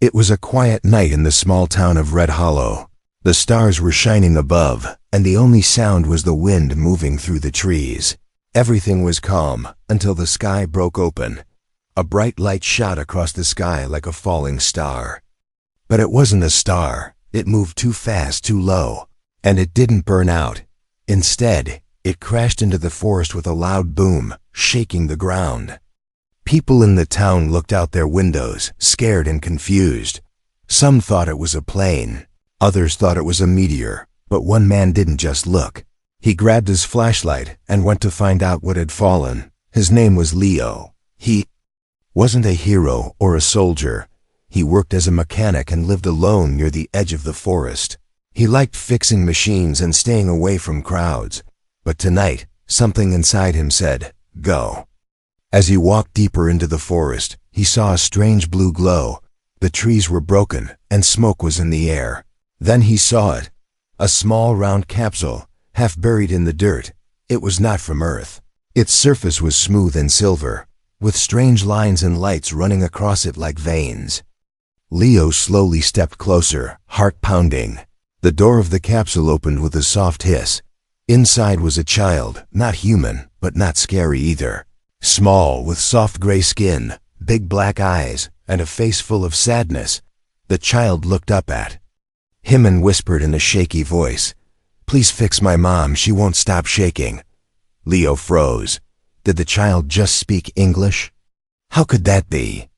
It was a quiet night in the small town of Red Hollow. The stars were shining above, and the only sound was the wind moving through the trees. Everything was calm until the sky broke open. A bright light shot across the sky like a falling star. But it wasn't a star. It moved too fast, too low, and it didn't burn out. Instead, it crashed into the forest with a loud boom, shaking the ground. People in the town looked out their windows, scared and confused. Some thought it was a plane. Others thought it was a meteor. But one man didn't just look. He grabbed his flashlight and went to find out what had fallen. His name was Leo. He wasn't a hero or a soldier. He worked as a mechanic and lived alone near the edge of the forest. He liked fixing machines and staying away from crowds. But tonight, something inside him said, "Go." As he walked deeper into the forest, he saw a strange blue glow. The trees were broken and smoke was in the air. Then he saw it. A small round capsule, half buried in the dirt. It was not from Earth. Its surface was smooth and silver, with strange lines and lights running across it like veins. Leo slowly stepped closer, heart pounding. The door of the capsule opened with a soft hiss. Inside was a child, not human, but not scary either. Small, with soft gray skin, big black eyes, and a face full of sadness. The child looked up at him and whispered in a shaky voice, "Please fix my mom, she won't stop shaking." Leo froze. Did the child just speak English? How could that be?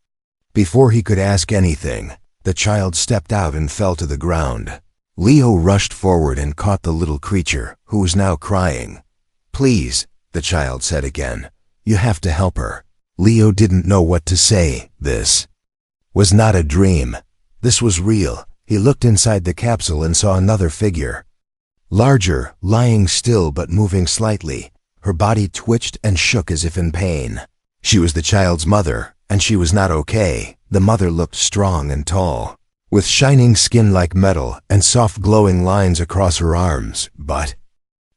Before he could ask anything, the child stepped out and fell to the ground. Leo rushed forward and caught the little creature, who was now crying. "Please," the child said again, "you have to help her." Leo didn't know what to say. This was not a dream. This was real. He looked inside the capsule and saw another figure. Larger, lying still but moving slightly. Her body twitched and shook as if in pain. She was the child's mother, and she was not okay. The mother looked strong and tall, with shining skin like metal and soft glowing lines across her arms, but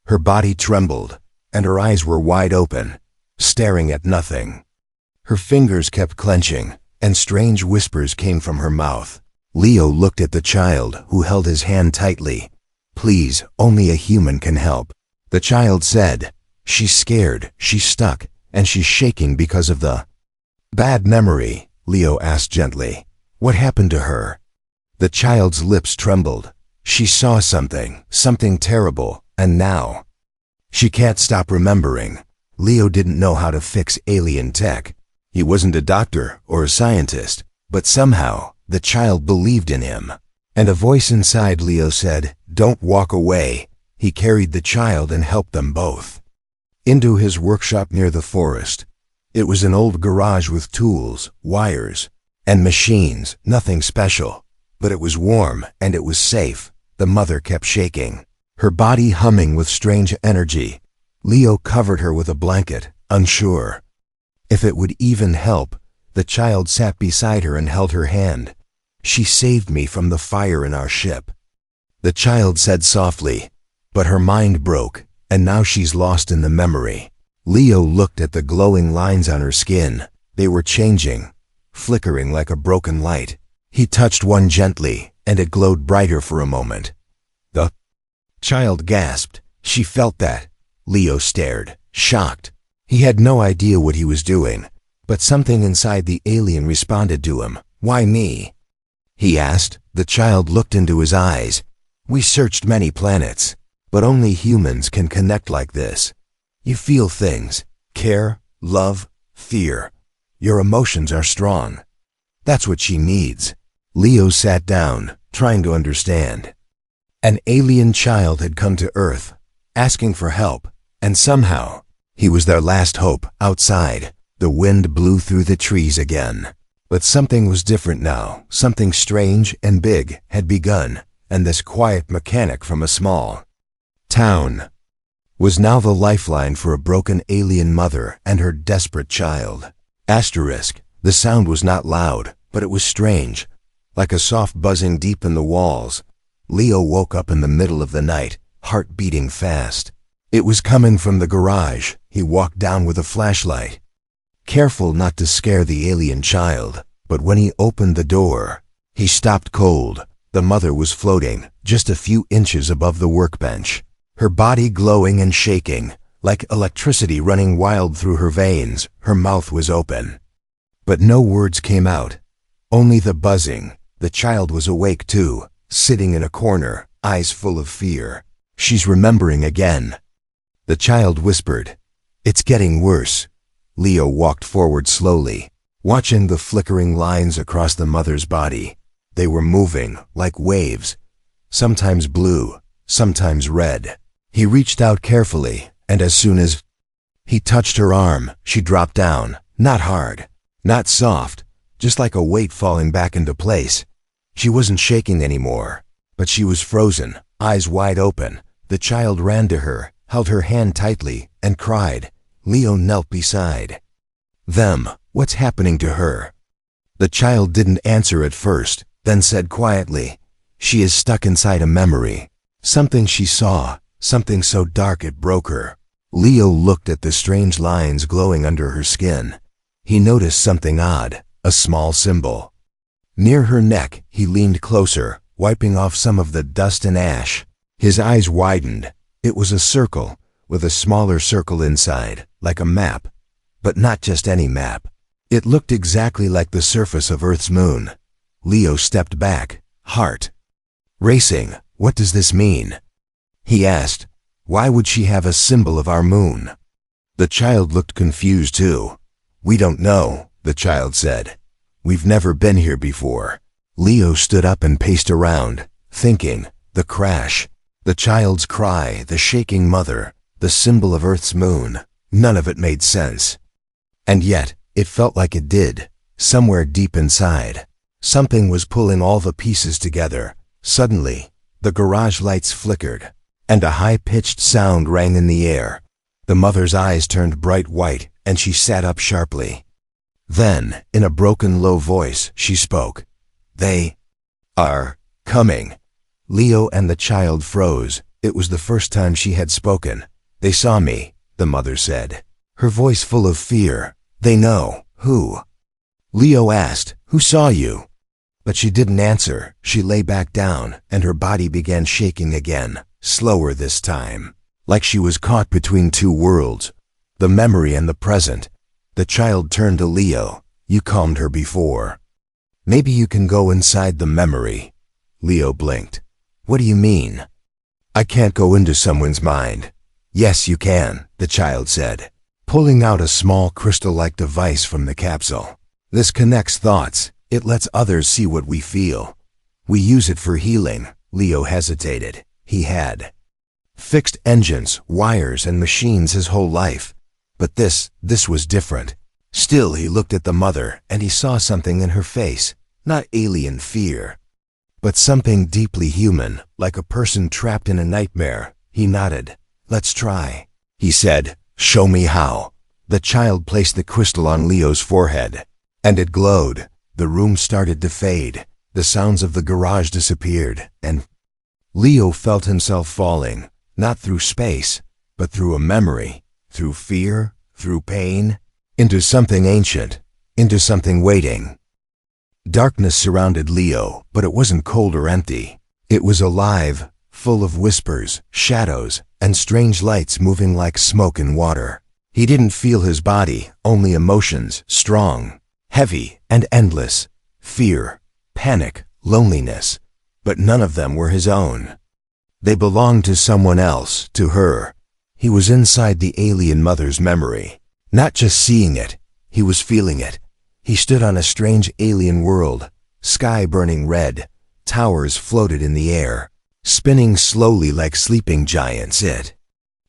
her body trembled, and her eyes were wide open, staring at nothing. Her fingers kept clenching, and strange whispers came from her mouth. Leo looked at the child, who held his hand tightly. "Please, only a human can help." The child said, "She's scared, she's stuck, and she's shaking because of the bad memory." Leo asked gently, "What happened to her?" The child's lips trembled. She saw something terrible, and now she can't stop remembering. Leo didn't know how to fix alien tech. He wasn't a doctor or a scientist, but somehow the child believed in him. And a voice inside Leo said, "Don't walk away." He carried the child and helped them both into his workshop near the forest. It was an old garage with tools, wires, and machines, nothing special. But it was warm and it was safe. The mother kept shaking, her body humming with strange energy. Leo covered her with a blanket, unsure if it would even help. The child sat beside her and held her hand. "She saved me from the fire in our ship," the child said softly, "but her mind broke, and now she's lost in the memory." Leo looked at the glowing lines on her skin. They were changing, flickering like a broken light. He touched one gently, and it glowed brighter for a moment. The child gasped. She felt that. Leo stared, shocked. He had no idea what he was doing, but something inside the alien responded to him. "Why me?" he asked. The child looked into his eyes. "We searched many planets, but only humans can connect like this. You feel things, care, love, fear. Your emotions are strong. That's what she needs." Leo sat down, trying to understand. An alien child had come to Earth, asking for help, and somehow, he was their last hope. Outside, the wind blew through the trees again. But something was different now. Something strange and big had begun, and this quiet mechanic from a small town was now the lifeline for a broken alien mother and her desperate child. Asterisk. The sound was not loud, but it was strange, like a soft buzzing deep in the walls. Leo woke up in the middle of the night, heart beating fast. It was coming from the garage. He walked down with a flashlight, careful not to scare the alien child. But when he opened the door, He stopped cold. The mother was floating, just a few inches above the workbench, her body glowing and shaking, like electricity running wild through her veins. Her mouth was open. But no words came out, only the buzzing. The child was awake too, sitting in a corner, eyes full of fear. "She's remembering again," the child whispered. "It's getting worse." Leo walked forward slowly, watching the flickering lines across the mother's body. They were moving like waves, sometimes blue, sometimes red. He reached out carefully, and as soon as he touched her arm, she dropped down, not hard, not soft, just like a weight falling back into place. She wasn't shaking anymore, but she was frozen, eyes wide open. The child ran to her, held her hand tightly, and cried. Leo knelt beside them. "What's happening to her?" The child didn't answer at first, then said quietly, "She is stuck inside a memory. Something she saw, something so dark it broke her." Leo looked at the strange lines glowing under her skin. He noticed something odd, a small symbol. Near her neck, he leaned closer, wiping off some of the dust and ash. His eyes widened. It was a circle, with a smaller circle inside, like a map. But not just any map. It looked exactly like the surface of Earth's moon. Leo stepped back, heart racing. "What does this mean?" he asked. "Why would she have a symbol of our moon?" The child looked confused too. "We don't know," the child said. "We've never been here before." Leo stood up and paced around, thinking. The crash, the child's cry, the shaking mother, the symbol of Earth's moon. None of it made sense. And yet, it felt like it did, somewhere deep inside. Something was pulling all the pieces together. Suddenly, the garage lights flickered, and a high-pitched sound rang in the air. The mother's eyes turned bright white, and she sat up sharply. Then, in a broken, low voice, she spoke. "They are coming." Leo and the child froze. It was the first time she had spoken. "They saw me," the mother said, her voice full of fear. "They know." "Who?" Leo asked. "Who saw you?" But she didn't answer. She lay back down, and her body began shaking again, slower this time, like she was caught between two worlds, the memory and the present. The child turned to Leo. "You calmed her before. Maybe you can go inside the memory." Leo blinked. "What do you mean?" "I can't go into someone's mind." "Yes, you can," the child said, pulling out a small crystal-like device from the capsule. "This connects thoughts. It lets others see what we feel. We use it for healing." Leo hesitated. He had fixed engines, wires, and machines his whole life. But this was different. Still, he looked at the mother, and he saw something in her face. Not alien fear, but something deeply human, like a person trapped in a nightmare. He nodded. "Let's try," he said. "Show me how." The child placed the crystal on Leo's forehead, and it glowed. The room started to fade. The sounds of the garage disappeared, and Leo felt himself falling, not through space, but through a memory, through fear, through pain, into something ancient, into something waiting. Darkness surrounded Leo, but it wasn't cold or empty. It was alive, full of whispers, shadows, and strange lights moving like smoke in water. He didn't feel his body, only emotions, strong, heavy, and endless. Fear, panic, loneliness. But none of them were his own. They belonged to someone else, to her. He was inside the alien mother's memory. Not just seeing it, he was feeling it. He stood on a strange alien world, sky burning red, towers floated in the air, spinning slowly like sleeping giants. It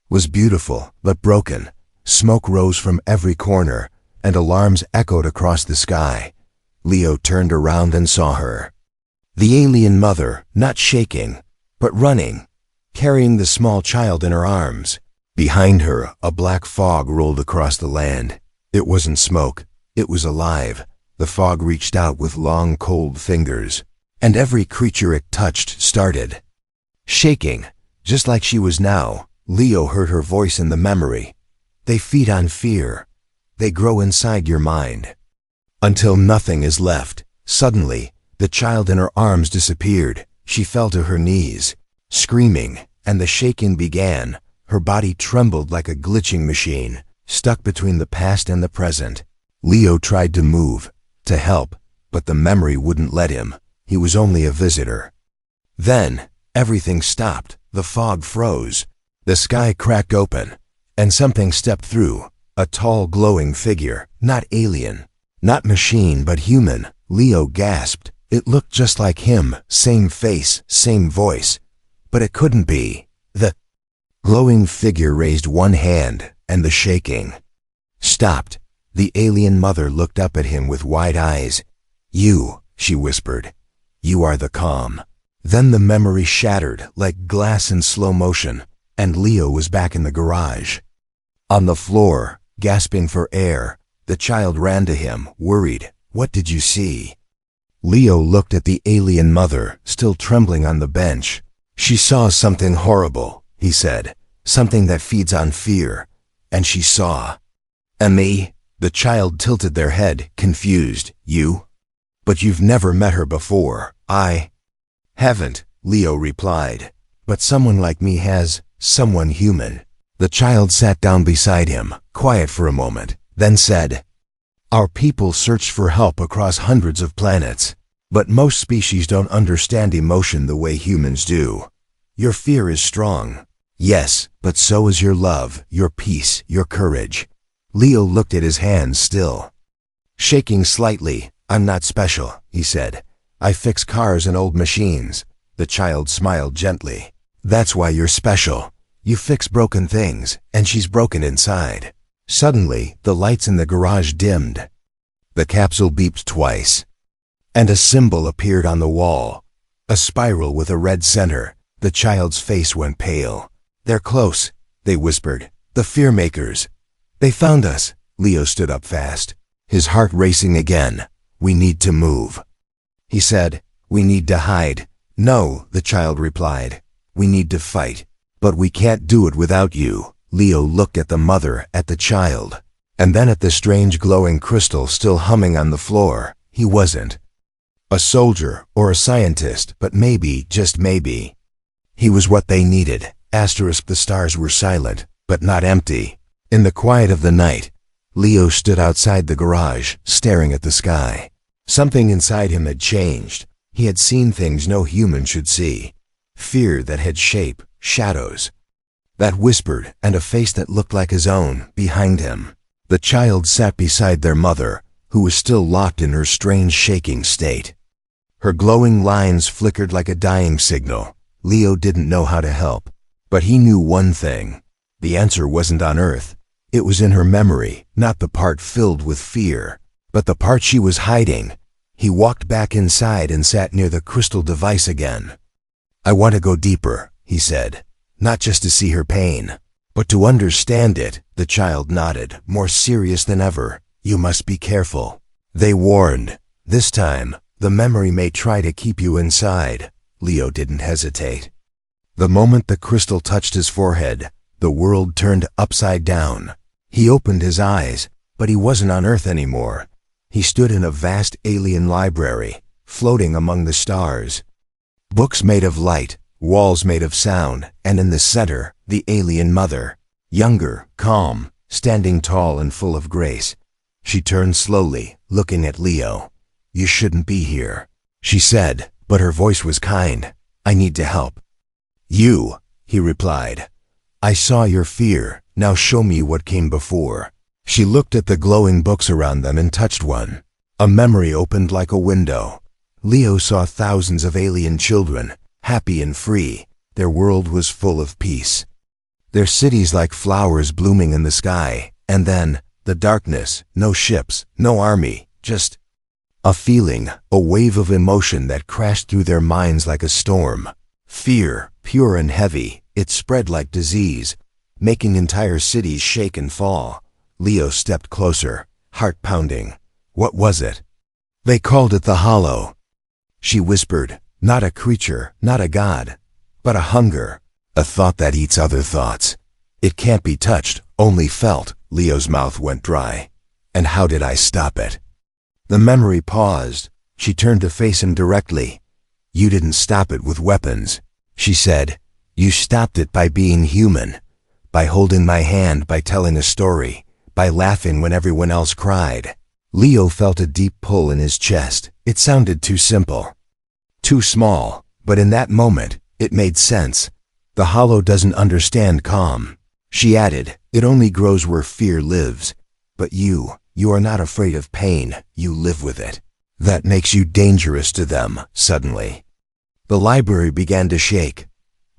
was beautiful, but broken. Smoke rose from every corner, and alarms echoed across the sky. Leo turned around and saw her. The alien mother, not shaking, but running, carrying the small child in her arms. Behind her, a black fog rolled across the land. It wasn't smoke. It was alive. The fog reached out with long, cold fingers, and every creature it touched started shaking, just like she was now. Leo heard her voice in the memory. "They feed on fear. They grow inside your mind, until nothing is left." Suddenly, The child in her arms disappeared. She fell to her knees, screaming, and the shaking began. Her body trembled like a glitching machine, stuck between the past and the present. Leo tried to move, to help, but the memory wouldn't let him. He was only a visitor. Then, everything stopped. The fog froze. The sky cracked open, and something stepped through. A tall, glowing figure, not alien, not machine, but human. Leo gasped. It looked just like him, same face, same voice. But it couldn't be. The glowing figure raised one hand, and the shaking stopped. The alien mother looked up at him with wide eyes. "You," she whispered. "You are the calm." Then the memory shattered like glass in slow motion, and Leo was back in the garage. On the floor, gasping for air, the child ran to him, worried. "What did you see?" Leo looked at the alien mother, still trembling on the bench. "She saw something horrible," he said, "something that feeds on fear. And she saw." "And me?" The child tilted their head, confused. "You? But you've never met her before." "I haven't," Leo replied. "But someone like me has, someone human." The child sat down beside him, quiet for a moment, then said, "Our people searched for help across hundreds of planets, but most species don't understand emotion the way humans do. Your fear is strong. Yes, but so is your love, your peace, your courage." Leo looked at his hands still, shaking slightly. "I'm not special," he said. "I fix cars and old machines." The child smiled gently. "That's why you're special. You fix broken things, and she's broken inside." Suddenly, the lights in the garage dimmed. The capsule beeped twice, and a symbol appeared on the wall. A spiral with a red center. The child's face went pale. "They're close," they whispered. "The fear-makers. They found us." Leo stood up fast, his heart racing again. "We need to move," he said. "We need to hide." "No," the child replied. "We need to fight. But we can't do it without you." Leo looked at the mother, at the child, and then at the strange glowing crystal still humming on the floor. He wasn't a soldier or a scientist, but maybe, just maybe, he was what they needed. The stars were silent, but not empty. In the quiet of the night, Leo stood outside the garage, staring at the sky. Something inside him had changed. He had seen things no human should see. Fear that had shape, shadows that whispered, and a face that looked like his own, behind him. The child sat beside their mother, who was still locked in her strange shaking state. Her glowing lines flickered like a dying signal. Leo didn't know how to help, but he knew one thing. The answer wasn't on Earth. It was in her memory, not the part filled with fear, but the part she was hiding. He walked back inside and sat near the crystal device again. "I want to go deeper," he said. "Not just to see her pain, but to understand it." The child nodded, more serious than ever. "You must be careful," they warned. "This time, the memory may try to keep you inside." Leo didn't hesitate. The moment the crystal touched his forehead, the world turned upside down. He opened his eyes, but he wasn't on Earth anymore. He stood in a vast alien library, floating among the stars. Books made of light, walls made of sound, and in the center, the alien mother, younger, calm, standing tall and full of grace. She turned slowly, looking at Leo. "You shouldn't be here," she said, but her voice was kind. "I need to help." "You," he replied. "I saw your fear. Now show me what came before." She looked at the glowing books around them and touched one. A memory opened like a window. Leo saw thousands of alien children, happy and free. Their world was full of peace. Their cities like flowers blooming in the sky. And then, the darkness, no ships, no army, just a feeling, a wave of emotion that crashed through their minds like a storm. Fear, pure and heavy, it spread like disease, making entire cities shake and fall. Leo stepped closer, heart pounding. What was it? "They called it the Hollow," she whispered. "Not a creature, not a god, but a hunger, a thought that eats other thoughts. It can't be touched, only felt." Leo's mouth went dry. "And how did I stop it?" The memory paused. She turned to face him directly. "You didn't stop it with weapons," she said. "You stopped it by being human, by holding my hand, by telling a story, by laughing when everyone else cried." Leo felt a deep pull in his chest. It sounded too simple, too small, but in that moment, it made sense. "The hollow doesn't understand calm," she added. "It only grows where fear lives. But you are not afraid of pain, you live with it. That makes you dangerous to them." Suddenly, the library began to shake.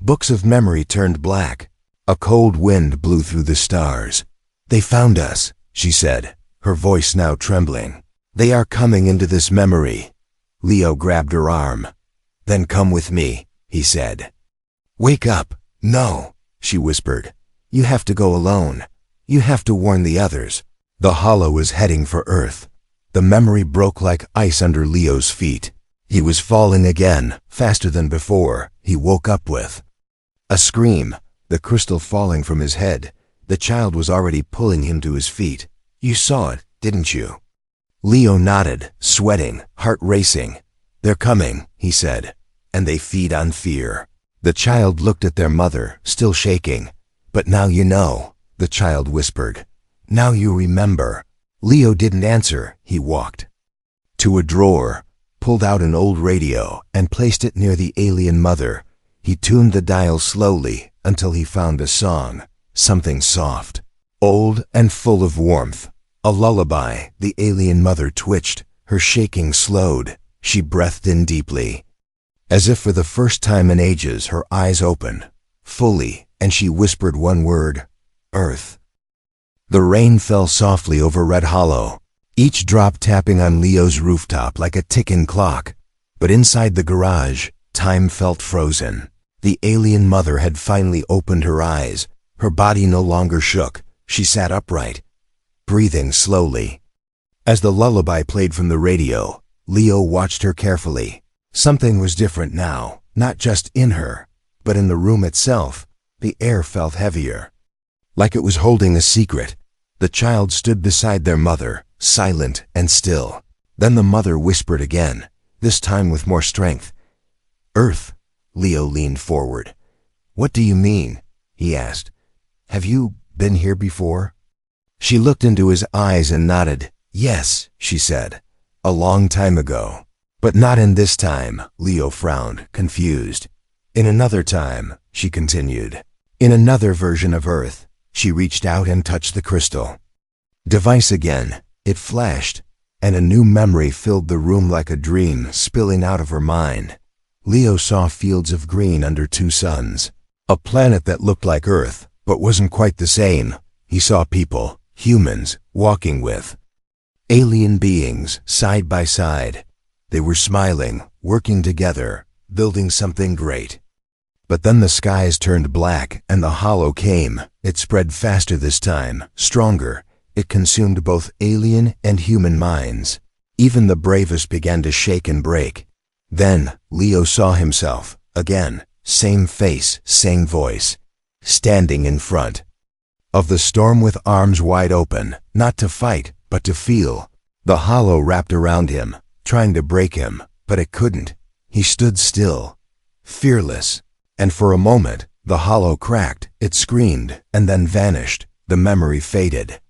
Books of memory turned black. A cold wind blew through the stars. "They found us," she said, her voice now trembling. "They are coming into this memory." Leo grabbed her arm. "Then come with me," he said. "Wake up." "No," she whispered. "You have to go alone. You have to warn the others." The hollow was heading for Earth. The memory broke like ice under Leo's feet. He was falling again, faster than before. He woke up with a scream, the crystal falling from his head. The child was already pulling him to his feet. "You saw it, didn't you?" Leo nodded, sweating, heart racing. "They're coming," he said, "and they feed on fear." The child looked at their mother, still shaking. "But now you know," the child whispered. "Now you remember." Leo didn't answer. He walked to a drawer, pulled out an old radio, and placed it near the alien mother. He tuned the dial slowly until he found a song, something soft, old and full of warmth. A lullaby. The alien mother twitched. Her shaking slowed. She breathed in deeply. As if for the first time in ages, her eyes opened, fully, and she whispered one word: Earth. The rain fell softly over Red Hollow, each drop tapping on Leo's rooftop like a ticking clock. But inside the garage, time felt frozen. The alien mother had finally opened her eyes. Her body no longer shook. She sat upright, breathing slowly. As the lullaby played from the radio, Leo watched her carefully. Something was different now, not just in her, but in the room itself. The air felt heavier, like it was holding a secret. The child stood beside their mother, silent and still. Then the mother whispered again, this time with more strength. Earth. Leo leaned forward. What do you mean? He asked. Have you been here before? She looked into his eyes and nodded. Yes, she said. A long time ago. But not in this time, Leo frowned, confused. In another time, she continued. In another version of Earth. She reached out and touched the crystal device again. It flashed, and a new memory filled the room like a dream spilling out of her mind. Leo saw fields of green under two suns, a planet that looked like Earth, but wasn't quite the same. He saw people, humans, walking with alien beings side by side. They were smiling, working together, building something great. But then the skies turned black and the hollow came. It spread faster this time, stronger. It consumed both alien and human minds. Even the bravest began to shake and break. Then Leo saw himself, again, same face, same voice, standing in front of the storm with arms wide open, not to fight, but to feel. The hollow wrapped around him, trying to break him, but it couldn't. He stood still, fearless. And for a moment, the hollow cracked, it screamed, and then vanished. The memory faded.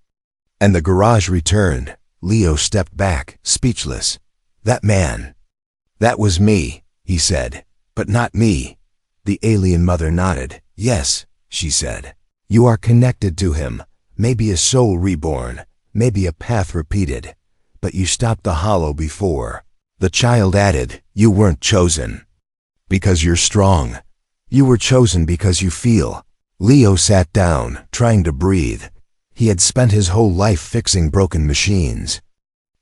And the garage returned. Leo stepped back, speechless. That man. That was me, he said. But not me. The alien mother nodded. Yes, she said. You are connected to him. Maybe a soul reborn. Maybe a path repeated. But you stopped the hollow before. The child added, you weren't chosen because you're strong. You were chosen because you feel. Leo sat down, trying to breathe. He had spent his whole life fixing broken machines.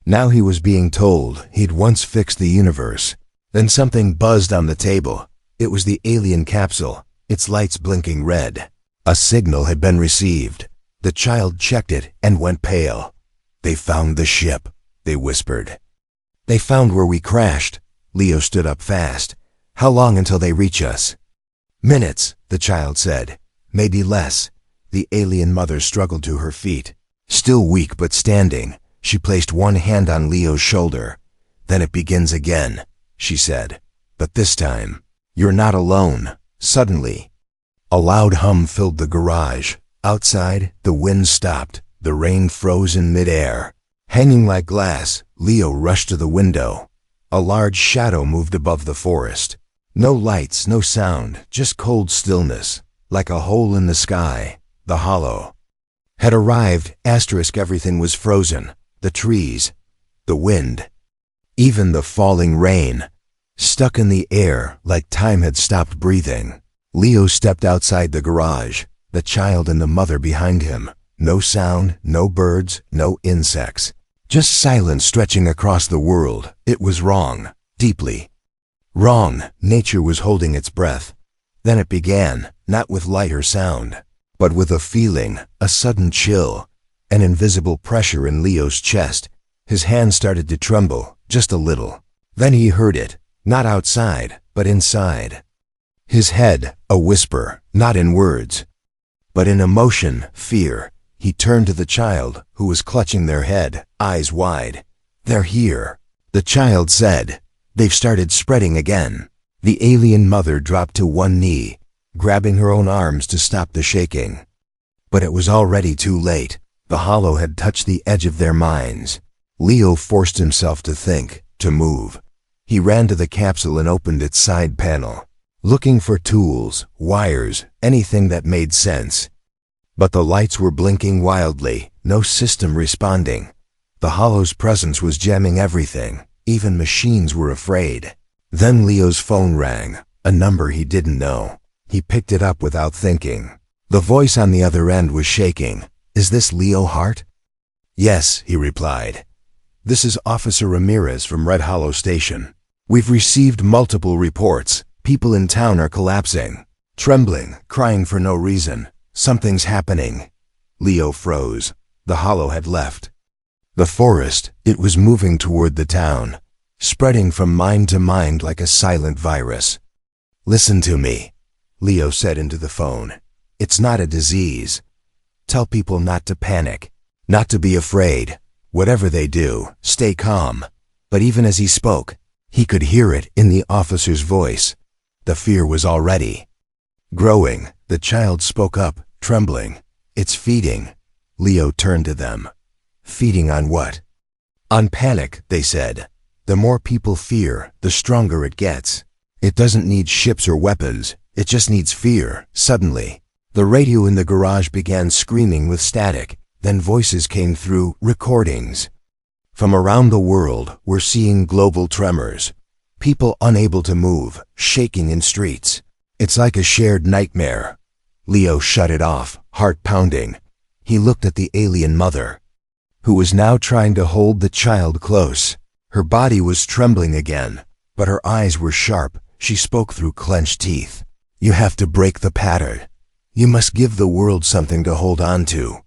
Now he was being told he'd once fixed the universe. Then something buzzed on the table. It was the alien capsule, its lights blinking red. A signal had been received. The child checked it and went pale. They found the ship, they whispered. They found where we crashed. Leo stood up fast. How long until they reach us? Minutes, the child said. Maybe less. The alien mother struggled to her feet. Still weak but standing, she placed one hand on Leo's shoulder. Then it begins again, she said. But this time, you're not alone. Suddenly, a loud hum filled the garage. Outside, the wind stopped. The rain froze in midair. Hanging like glass, Leo rushed to the window. A large shadow moved above the forest. No lights, no sound, just cold stillness, like a hole in the sky. The hollow had arrived. Everything was frozen. The trees, the wind, even the falling rain, stuck in the air like time had stopped breathing. Leo stepped outside the garage, the child and the mother behind him. No sound, no birds, no insects. Just silence stretching across the world. It was wrong, deeply wrong. Nature was holding its breath. Then it began, not with light or sound, but with a feeling, a sudden chill, an invisible pressure in Leo's chest. His hand started to tremble, just a little. Then he heard it, not outside, but inside his head, a whisper, not in words, but in emotion, fear. He turned to the child, who was clutching their head, eyes wide. They're here, the child said. They've started spreading again. The alien mother dropped to one knee, grabbing her own arms to stop the shaking. But it was already too late. The hollow had touched the edge of their minds. Leo forced himself to think, to move. He ran to the capsule and opened its side panel, looking for tools, wires, anything that made sense. But the lights were blinking wildly, no system responding. The hollow's presence was jamming everything. Even machines were afraid. Then Leo's phone rang, a number he didn't know. He picked it up without thinking. The voice on the other end was shaking. Is this Leo Hart? Yes, he replied. This is Officer Ramirez from Red Hollow Station. We've received multiple reports. People in town are collapsing, trembling, crying for no reason. Something's happening. Leo froze. The hollow had left the forest. It was moving toward the town, spreading from mind to mind like a silent virus. Listen to me, Leo said into the phone. It's not a disease. Tell people not to panic, not to be afraid. Whatever they do, stay calm. But even as he spoke, he could hear it in the officer's voice. The fear was already growing. The child spoke up, trembling. It's feeding. Leo turned to them. Feeding on what? On panic, they said. The more people fear, the stronger it gets. It doesn't need ships or weapons. It just needs fear. Suddenly, the radio in the garage began screaming with static. Then voices came through, recordings. From around the world, we're seeing global tremors. People unable to move, shaking in streets. It's like a shared nightmare. Leo shut it off, heart pounding. He looked at the alien mother, who was now trying to hold the child close. Her body was trembling again, but her eyes were sharp. She spoke through clenched teeth. You have to break the pattern. You must give the world something to hold on to.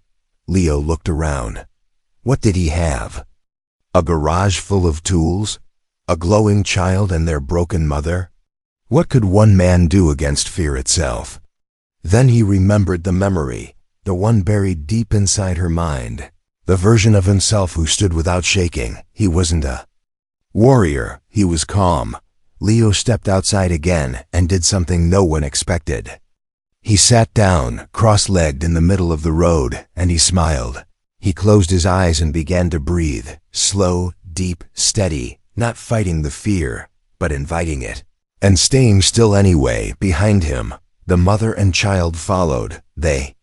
Leo looked around. What did he have? A garage full of tools? A glowing child and their broken mother? What could one man do against fear itself? Then he remembered the memory, the one buried deep inside her mind, the version of himself who stood without shaking. He wasn't a warrior, he was calm. Leo stepped outside again and did something no one expected. He sat down, cross-legged in the middle of the road, and he smiled. He closed his eyes and began to breathe, slow, deep, steady, not fighting the fear, but inviting it. And staying still anyway. Behind him, the mother and child followed. They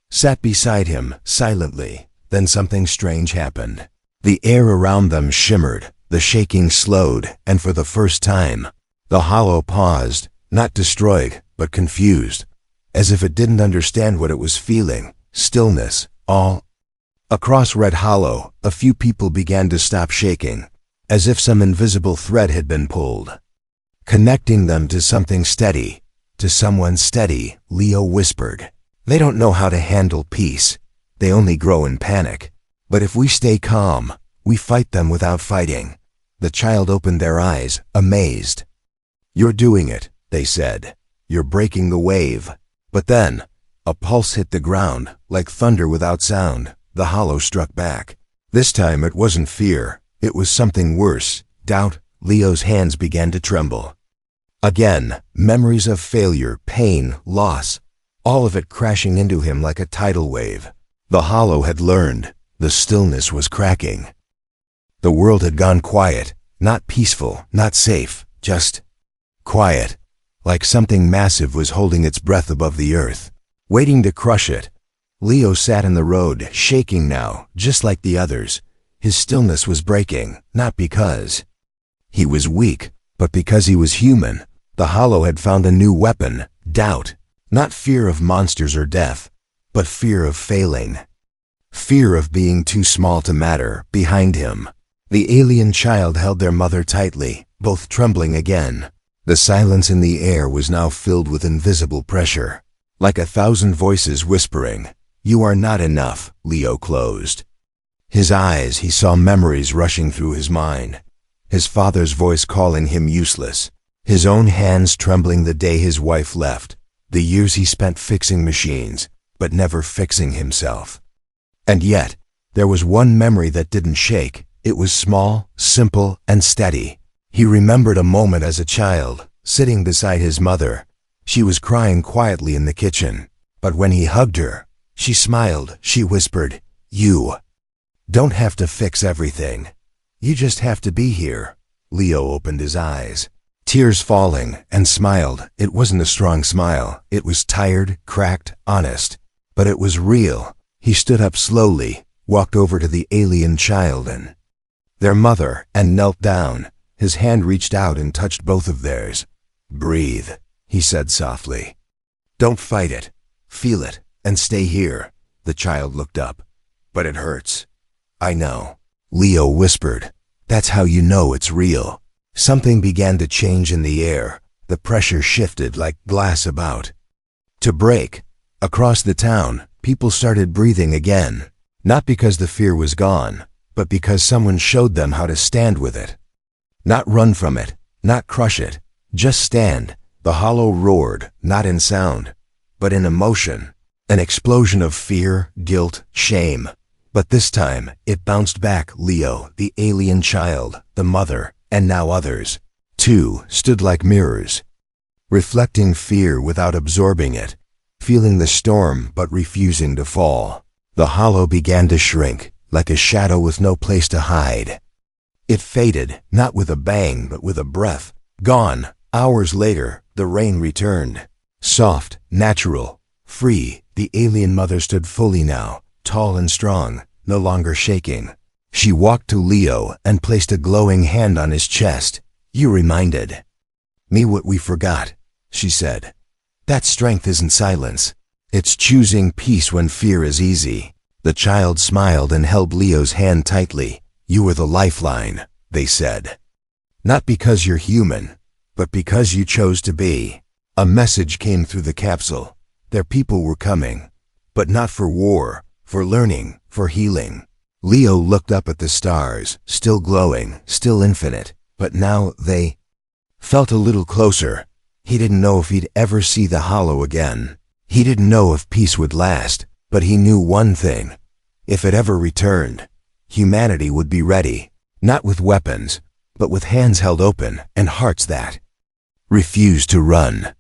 sat beside him, silently. Then something strange happened. The air around them shimmered, the shaking slowed, and for the first time, the hollow paused, not destroyed, but confused, as if it didn't understand what it was feeling. Stillness, all across Red Hollow. A few people began to stop shaking, as if some invisible thread had been pulled, connecting them to something steady, to someone steady. Leo whispered, they don't know how to handle peace. They only grow in panic. But if we stay calm, we fight them without fighting. The child opened their eyes, amazed. You're doing it, they said. You're breaking the wave. But then, a pulse hit the ground, like thunder without sound. The hollow struck back. This time it wasn't fear. It was something worse, looked out, Leo's hands began to tremble. Again, memories of failure, pain, loss, all of it crashing into him like a tidal wave. The hollow had learned. The stillness was cracking. The world had gone quiet, not peaceful, not safe, just quiet, like something massive was holding its breath above the earth, waiting to crush it. Leo sat in the road, shaking now, just like the others. His stillness was breaking, not because he was weak, but because he was human. The hollow had found a new weapon, doubt. Not fear of monsters or death, but fear of failing. Fear of being too small to matter. Behind him, the alien child held their mother tightly, both trembling again. The silence in the air was now filled with invisible pressure, like 1,000 voices whispering, "You are not enough." Leo closed his eyes. He saw memories rushing through his mind. His father's voice calling him useless. His own hands trembling the day his wife left. The years he spent fixing machines, but never fixing himself. And yet, there was one memory that didn't shake. It was small, simple, and steady. He remembered a moment as a child, sitting beside his mother. She was crying quietly in the kitchen, but when he hugged her, she smiled. She whispered, "You don't have to fix everything. You just have to be here." Leo opened his eyes, tears falling, and smiled. It wasn't a strong smile. It was tired, cracked, honest. But it was real. He stood up slowly, walked over to the alien child and their mother, and knelt down. His hand reached out and touched both of theirs. "Breathe," he said softly. "Don't fight it. Feel it, and stay here." The child looked up. "But it hurts." "I know," Leo whispered. "That's how you know it's real." Something began to change in the air. The pressure shifted like glass about to break. Across the town, people started breathing again. Not because the fear was gone, but because someone showed them how to stand with it. Not run from it, not crush it, just stand. The hollow roared, not in sound, but in emotion. An explosion of fear, guilt, shame. But this time, it bounced back. Leo, the alien child, the mother, and now others, too, stood like mirrors, reflecting fear without absorbing it, feeling the storm but refusing to fall. The hollow began to shrink, like a shadow with no place to hide. It faded, not with a bang, but with a breath. Gone. Hours later, the rain returned. Soft, natural, free. The alien mother stood fully now, tall and strong, no longer shaking. She walked to Leo and placed a glowing hand on his chest. "You reminded me what we forgot," she said. "That strength isn't silence. It's choosing peace when fear is easy." The child smiled and held Leo's hand tightly. "You were the lifeline," they said. "Not because you're human, but because you chose to be." A message came through the capsule. Their people were coming, but not for war, for learning, for healing. Leo looked up at the stars, still glowing, still infinite, but now they felt a little closer. He didn't know if he'd ever see the hollow again. He didn't know if peace would last, but he knew one thing. If it ever returned, humanity would be ready, not with weapons, but with hands held open and hearts that refused to run.